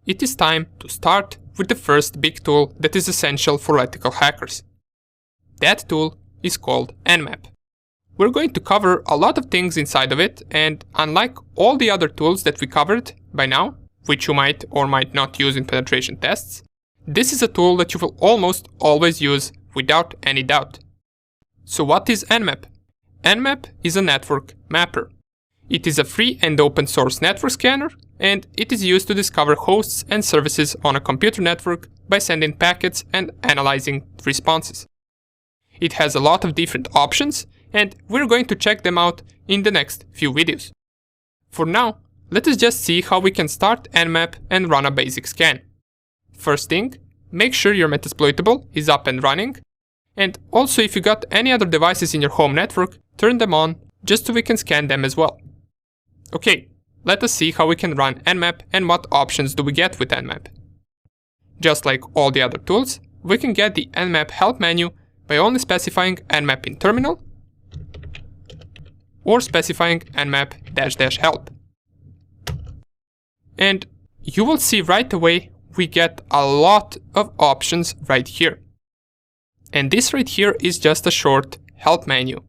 it is time to start with the first big tool that is essential for ethical hackers. That tool is called Nmap. We're going to cover a lot of things inside of it, and unlike all the other tools that we covered by now, which you might or might not use in penetration tests, this is a tool that you will almost always use without any doubt. So what is Nmap? Nmap is a network mapper. It is a free and open source network scanner, and it is used to discover hosts and services on a computer network by sending packets and analyzing responses. It has a lot of different options, and we're going to check them out in the next few videos. For now, let us just see how we can start Nmap and run a basic scan. First thing, make sure your Metasploitable is up and running, and also if you got any other devices in your home network, turn them on just so we can scan them as well. Okay, let us see how we can run Nmap and what options do we get with Nmap. Just like all the other tools, we can get the Nmap help menu by only specifying Nmap in terminal or specifying nmap --help. And you will see right away we get a lot of options right here. And this right here is just a short help menu.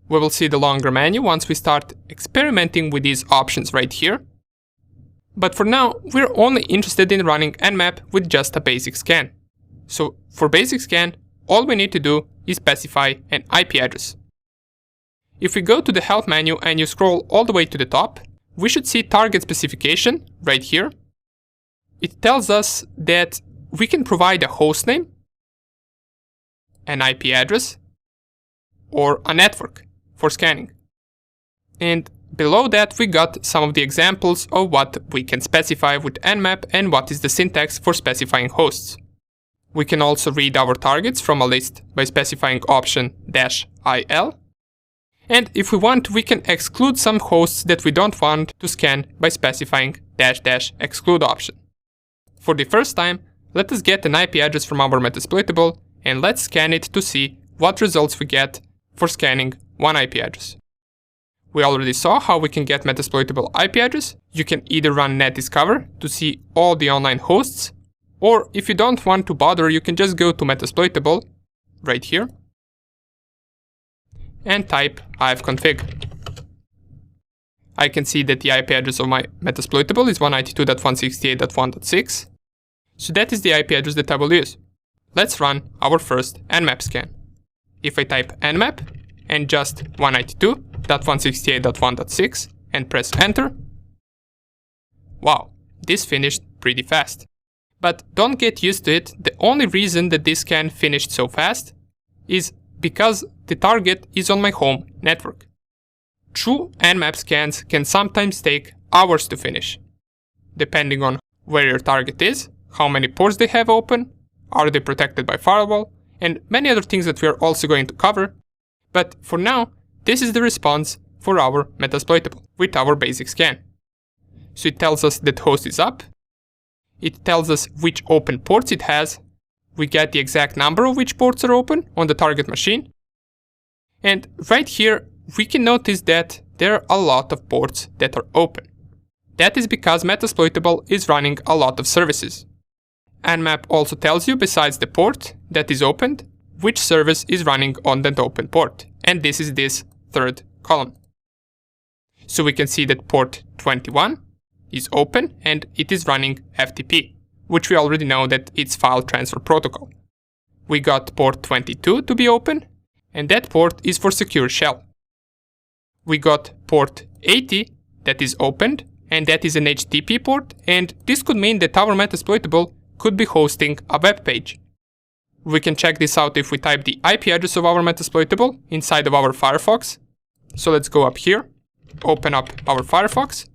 We will see the longer menu once we start experimenting with these options right here. But for now, we're only interested in running Nmap with just a basic scan. So for basic scan, all we need to do is specify an IP address. If we go to the help menu and you scroll all the way to the top, we should see target specification right here. It tells us that we can provide a host name, an IP address, or a network for scanning. And below that we got some of the examples of what we can specify with Nmap and what is the syntax for specifying hosts. We can also read our targets from a list by specifying option -il. And if we want, we can exclude some hosts that we don't want to scan by specifying --exclude option. For the first time, let us get an IP address from our Metasploitable and let's scan it to see what results we get for scanning one IP address. We already saw how we can get Metasploitable IP address. You can either run netdiscover to see all the online hosts, or if you don't want to bother, you can just go to Metasploitable right here and type ifconfig. I can see that the IP address of my Metasploitable is 192.168.1.6, so that is the IP address that I will use. Let's run our first Nmap scan. If I type nmap and just 192.168.1.6 and press enter, wow, this finished pretty fast. But don't get used to it. The only reason that this scan finished so fast is because the target is on my home network. True Nmap scans can sometimes take hours to finish, depending on where your target is, how many ports they have open, are they protected by firewall, and many other things that we are also going to cover. But for now, this is the response for our Metasploitable with our basic scan. So it tells us that host is up, it tells us which open ports it has, we get the exact number of which ports are open on the target machine, and right here we can notice that there are a lot of ports that are open. That is because Metasploitable is running a lot of services. Nmap also tells you, besides the port that is opened, which service is running on that open port, and this is this third column. So we can see that port 21 is open and it is running FTP, which we already know that it's file transfer protocol. We got port 22 to be open, and that port is for secure shell. We got port 80 that is opened, and that is an HTTP port, and this could mean that our Metasploitable could be hosting a web page. We can check this out if we type the IP address of our Metasploitable inside of our Firefox. So let's go up here, open up our Firefox.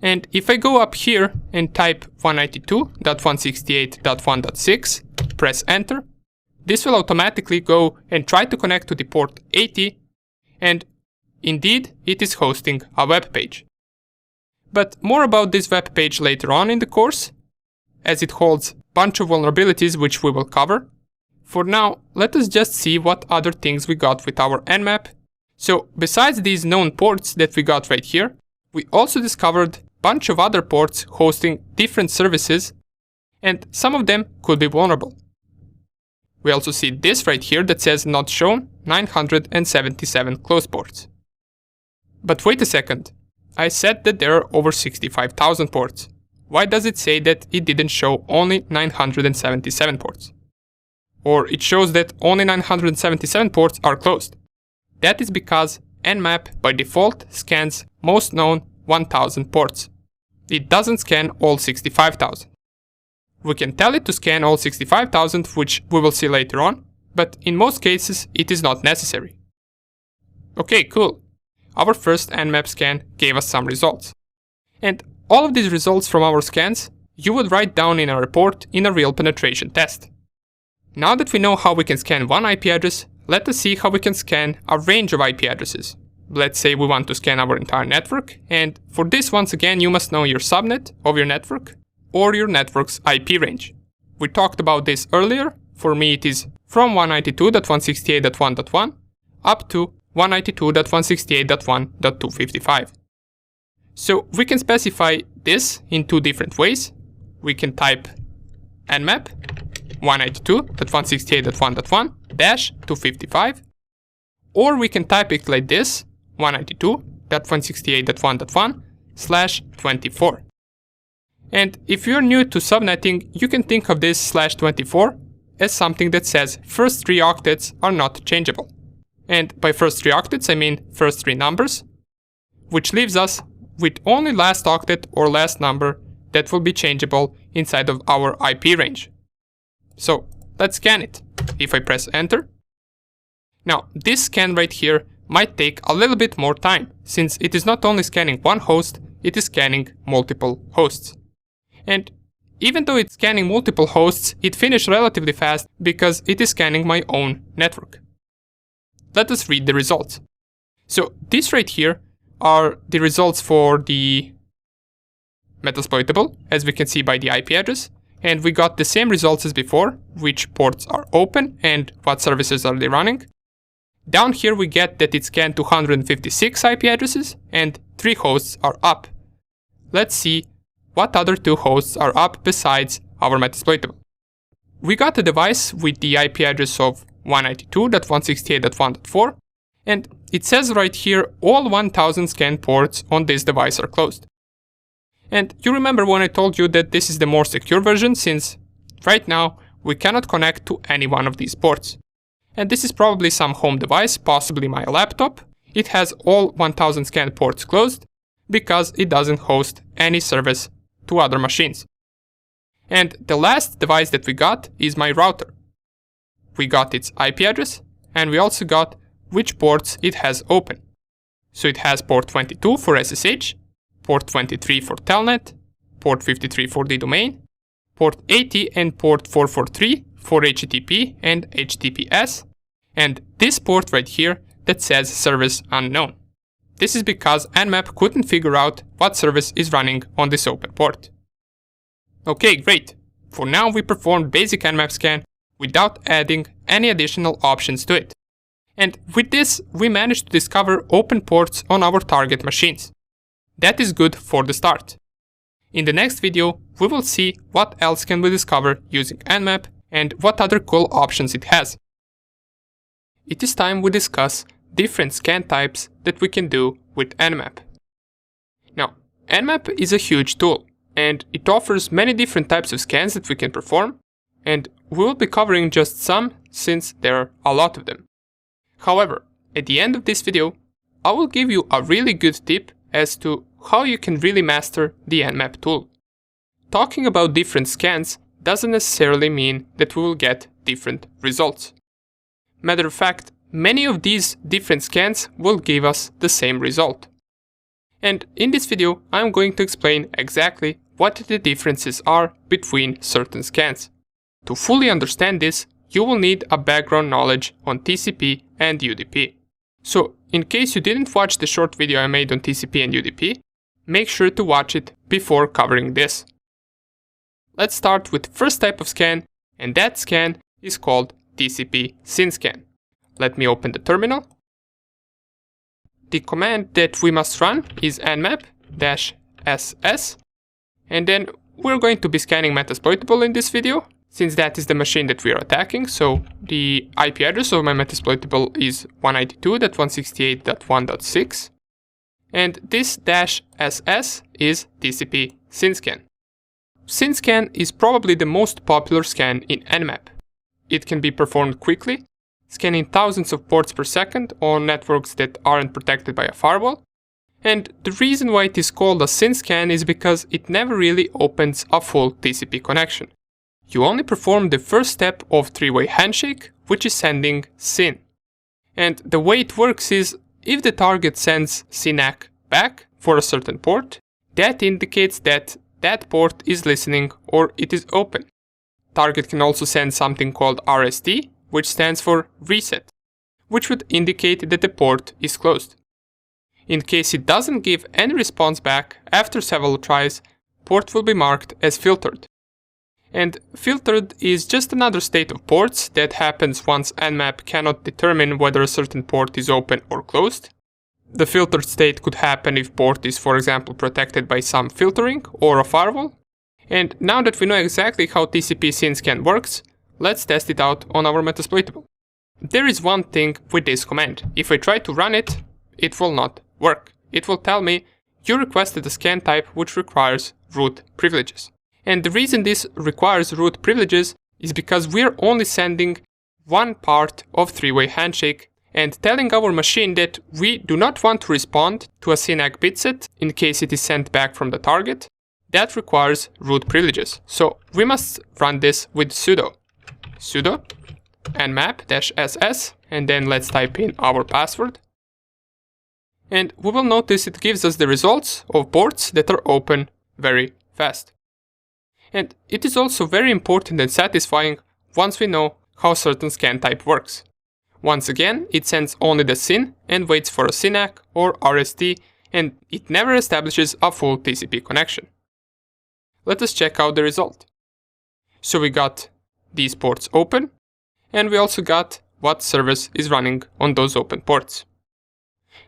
And if I go up here and type 192.168.1.6, press enter, this will automatically go and try to connect to the port 80, and indeed it is hosting a web page. But more about this web page later on in the course, as it holds a bunch of vulnerabilities which we will cover. For now, let us just see what other things we got with our Nmap. So besides these known ports that we got right here, we also discovered a bunch of other ports hosting different services, and some of them could be vulnerable. We also see this right here that says not shown 977 closed ports. But wait a second, I said that there are over 65,000 ports. Why does it say that it didn't show only 977 ports? Or it shows that only 977 ports are closed. That is because Nmap by default scans most known 1000 ports. It doesn't scan all 65,000. We can tell it to scan all 65,000, which we will see later on, but in most cases it is not necessary. Okay, cool. Our first Nmap scan gave us some results. And all of these results from our scans you would write down in a report in a real penetration test. Now that we know how we can scan one IP address, let us see how we can scan a range of IP addresses. Let's say we want to scan our entire network, and for this once again you must know your subnet of your network or your network's IP range. We talked about this earlier. For me it is from 192.168.1.1 up to 192.168.1.255. So we can specify this in two different ways. We can type nmap 192.168.1.1-255, or we can type it like this, 192.168.1.1/24. And if you're new to subnetting, you can think of this /24 as something that says first 3 octets are not changeable. And by first 3 octets I mean first 3 numbers, which leaves us with only last octet or last number that will be changeable inside of our IP range. So let's scan it. If I press enter. Now this scan right here might take a little bit more time, since it is not only scanning one host, it is scanning multiple hosts. And even though it's scanning multiple hosts, it finished relatively fast because it is scanning my own network. Let us read the results. So this right here are the results for the Metasploitable, as we can see by the IP address, and we got the same results as before, which ports are open and what services are they running. Down here we get that it scanned 256 IP addresses and 3 hosts are up. Let's see what other 2 hosts are up besides our Metasploitable. We got a device with the IP address of 192.168.1.4, and it says right here all 1000 scanned ports on this device are closed. And you remember when I told you that this is the more secure version, since right now we cannot connect to any one of these ports. And this is probably some home device, possibly my laptop. It has all 1000 scanned ports closed because it doesn't host any service to other machines. And the last device that we got is my router. We got its IP address and we also got which ports it has open. So it has port 22 for SSH, port 23 for Telnet, port 53 for the domain, port 80 and port 443 for HTTP and HTTPS, and this port right here that says service unknown. This is because Nmap couldn't figure out what service is running on this open port. Okay, great. For now we performed basic Nmap scan without adding any additional options to it. And with this we managed to discover open ports on our target machines. That is good for the start. In the next video we will see what else can we discover using Nmap and what other cool options it has. It is time we discuss different scan types that we can do with Nmap. Now, Nmap is a huge tool and it offers many different types of scans that we can perform, and we will be covering just some since there are a lot of them. However, at the end of this video, I will give you a really good tip as to how you can really master the Nmap tool. Talking about different scans doesn't necessarily mean that we will get different results. Matter of fact, many of these different scans will give us the same result. And in this video, I'm going to explain exactly what the differences are between certain scans. To fully understand this, you will need a background knowledge on TCP and UDP. So, in case you didn't watch the short video I made on TCP and UDP, make sure to watch it before covering this. Let's start with the first type of scan, and that scan is called TCP SYN scan. Let me open the terminal. The command that we must run is nmap -ss, and then we're going to be scanning Metasploitable in this video, since that is the machine that we are attacking. So the IP address of my Metasploitable is 192.168.1.6, and this -ss is TCP SYNSCAN. SYNSCAN is probably the most popular scan in Nmap. It can be performed quickly, scanning thousands of ports per second on networks that aren't protected by a firewall. And the reason why it is called a SYNSCAN is because it never really opens a full TCP connection. You only perform the first step of three-way handshake, which is sending SYN. And the way it works is, if the target sends SYNAC back for a certain port, that indicates that that port is listening or it is open. Target can also send something called RST, which stands for reset, which would indicate that the port is closed. In case it doesn't give any response back after several tries, port will be marked as filtered. And filtered is just another state of ports that happens once Nmap cannot determine whether a certain port is open or closed. The filtered state could happen if port is, for example, protected by some filtering or a firewall. And now that we know exactly how TCP SYNSCAN works, let's test it out on our Metasploitable. There is one thing with this command. If I try to run it, it will not work. It will tell me, you requested a scan type which requires root privileges. And the reason this requires root privileges is because we're only sending one part of three-way handshake and telling our machine that we do not want to respond to a SYNAC bitset in case it is sent back from the target. That requires root privileges. So we must run this with sudo nmap-ss, and then let's type in our password. And we will notice it gives us the results of ports that are open very fast. And it is also very important and satisfying once we know how certain scan type works. Once again, it sends only the SYN and waits for a SYNAC or RST, and it never establishes a full TCP connection. Let us check out the result. So we got these ports open, and we also got what service is running on those open ports.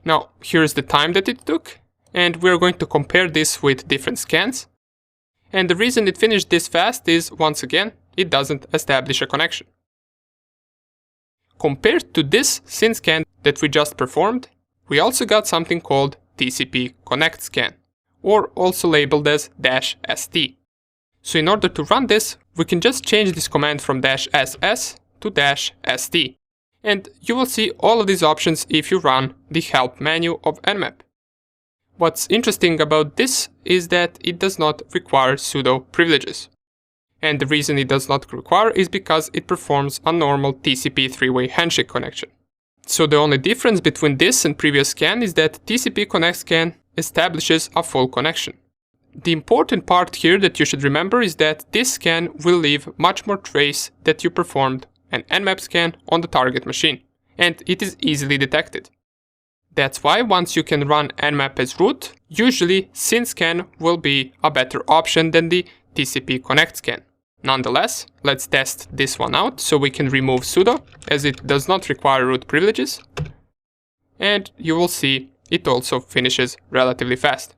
Now, here's the time that it took, and we're going to compare this with different scans. And the reason it finished this fast is, once again, it doesn't establish a connection. Compared to this SYN scan that we just performed, we also got something called TCP connect scan, or also labeled as -st. So in order to run this, we can just change this command from -ss to -st. And you will see all of these options if you run the help menu of Nmap. What's interesting about this is that it does not require sudo privileges. And the reason it does not require is because it performs a normal TCP three-way handshake connection. So the only difference between this and previous scan is that TCP connect scan establishes a full connection. The important part here that you should remember is that this scan will leave much more trace that you performed an Nmap scan on the target machine, and it is easily detected. That's why once you can run Nmap as root, usually SYN scan will be a better option than the TCP connect scan. Nonetheless, let's test this one out so we can remove sudo, as it does not require root privileges. And you will see it also finishes relatively fast.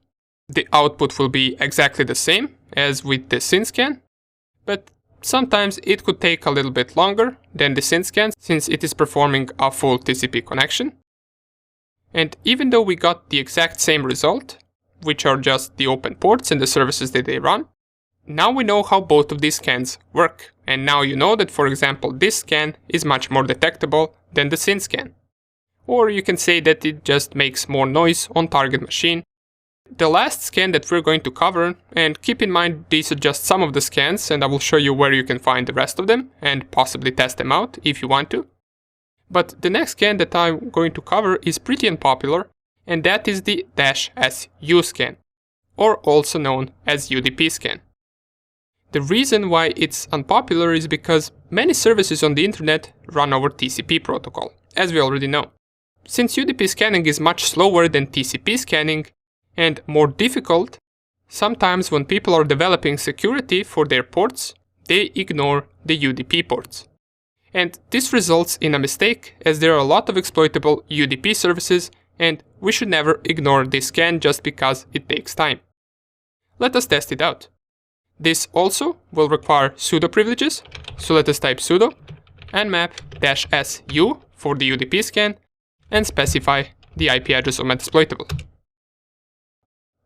The output will be exactly the same as with the SYN scan, but sometimes it could take a little bit longer than the SYN scan since it is performing a full TCP connection. And even though we got the exact same result, which are just the open ports and the services that they run, now we know how both of these scans work. And now you know that, for example, this scan is much more detectable than the SYN scan. Or you can say that it just makes more noise on target machine. The last scan that we're going to cover, and keep in mind these are just some of the scans, and I will show you where you can find the rest of them and possibly test them out if you want to. But the next scan that I'm going to cover is pretty unpopular, and that is the -su scan, or also known as UDP scan. The reason why it's unpopular is because many services on the internet run over TCP protocol, as we already know. Since UDP scanning is much slower than TCP scanning and more difficult, sometimes when people are developing security for their ports, they ignore the UDP ports. And this results in a mistake, as there are a lot of exploitable UDP services, and we should never ignore this scan just because it takes time. Let us test it out. This also will require sudo privileges, so let us type sudo nmap-su for the UDP scan and specify the IP address of Metasploitable.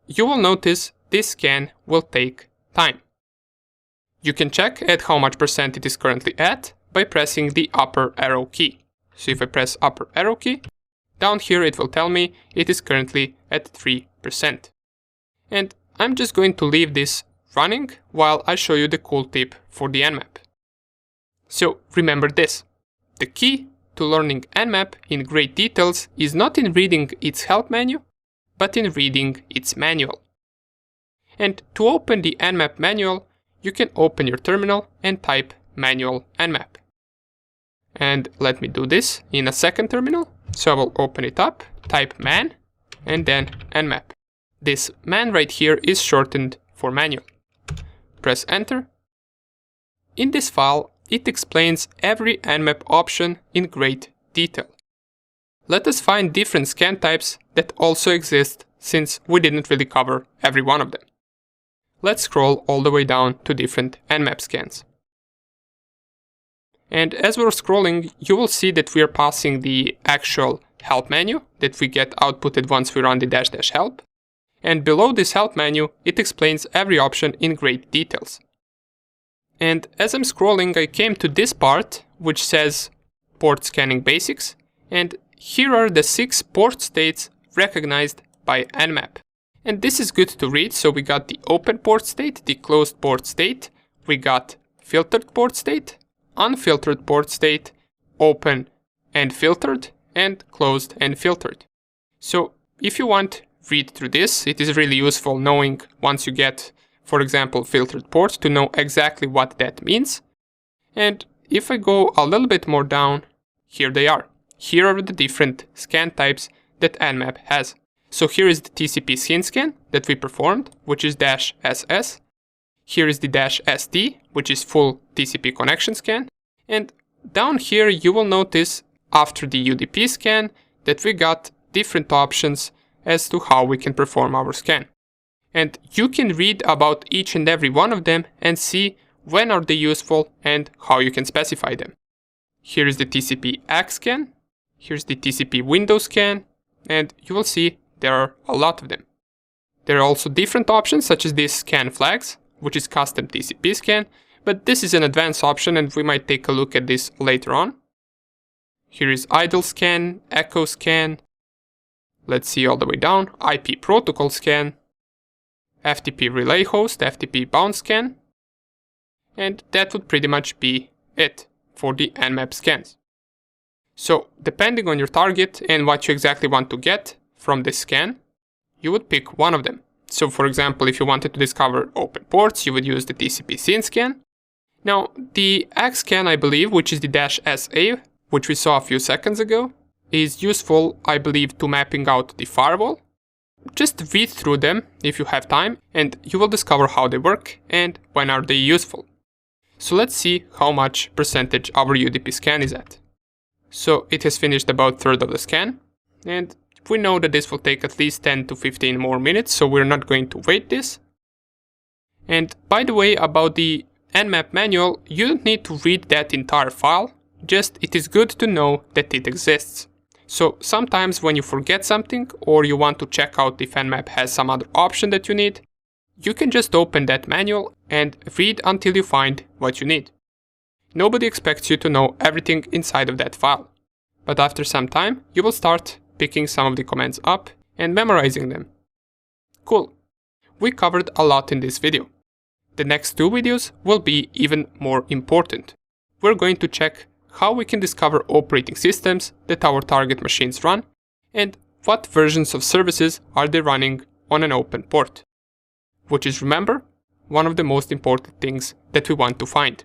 You will notice this scan will take time. You can check at how much percent it is currently at by pressing the upper arrow key. So if I press upper arrow key, down here it will tell me it is currently at 3%. And I'm just going to leave this running while I show you the cool tip for the Nmap. So remember this, the key to learning Nmap in great details is not in reading its help menu, but in reading its manual. And to open the Nmap manual, you can open your terminal and type manual Nmap. And let me do this in a second terminal. So I will open it up, type man, and then Nmap. This man right here is shortened for manual. Press enter. In this file, it explains every Nmap option in great detail. Let us find different scan types that also exist, since we didn't really cover every one of them. Let's scroll all the way down to different Nmap scans. And as we're scrolling, you will see that we are passing the actual help menu that we get outputted once we run the -- help. And below this help menu, it explains every option in great details. And as I'm scrolling, I came to this part, which says port scanning basics. And here are the 6 port states recognized by Nmap. And this is good to read, so we got the open port state, the closed port state, we got filtered port state, unfiltered port state, open and filtered, and closed and filtered. So if you want, read through this. It is really useful knowing once you get, for example, filtered port, to know exactly what that means. And if I go a little bit more down, here they are. Here are the different scan types that Nmap has. So here is the TCP SYN scan that we performed, which is -SS. Here is the -ST, which is full TCP connection scan. And down here you will notice after the UDP scan that we got different options as to how we can perform our scan. And you can read about each and every one of them and see when are they useful and how you can specify them. Here is the TCP ACK scan, here's the TCP window scan, and you will see there are a lot of them. There are also different options such as this scan flags, which is custom TCP scan, but this is an advanced option and we might take a look at this later on. Here is idle scan, echo scan, let's see all the way down, IP protocol scan, FTP relay host, FTP bound scan, and that would pretty much be it for the Nmap scans. So depending on your target and what you exactly want to get from this scan, you would pick one of them. So for example, if you wanted to discover open ports, you would use the TCP SYN scan. Now the ACK scan, I believe, which is the -SA, which we saw a few seconds ago, is useful, I believe, to mapping out the firewall. Just read through them if you have time and you will discover how they work and when are they useful. So let's see how much percentage our UDP scan is at. So it has finished about 1/3 of the scan, and we know that this will take at least 10 to 15 more minutes, so we're not going to wait this. And by the way, about the Nmap manual, you don't need to read that entire file, just it is good to know that it exists. So sometimes when you forget something or you want to check out if Nmap has some other option that you need, you can just open that manual and read until you find what you need. Nobody expects you to know everything inside of that file, but after some time you will start picking some of the commands up and memorizing them. Cool. We covered a lot in this video. The next 2 videos will be even more important. We're going to check how we can discover operating systems that our target machines run and what versions of services are they running on an open port. Which is, remember, one of the most important things that we want to find.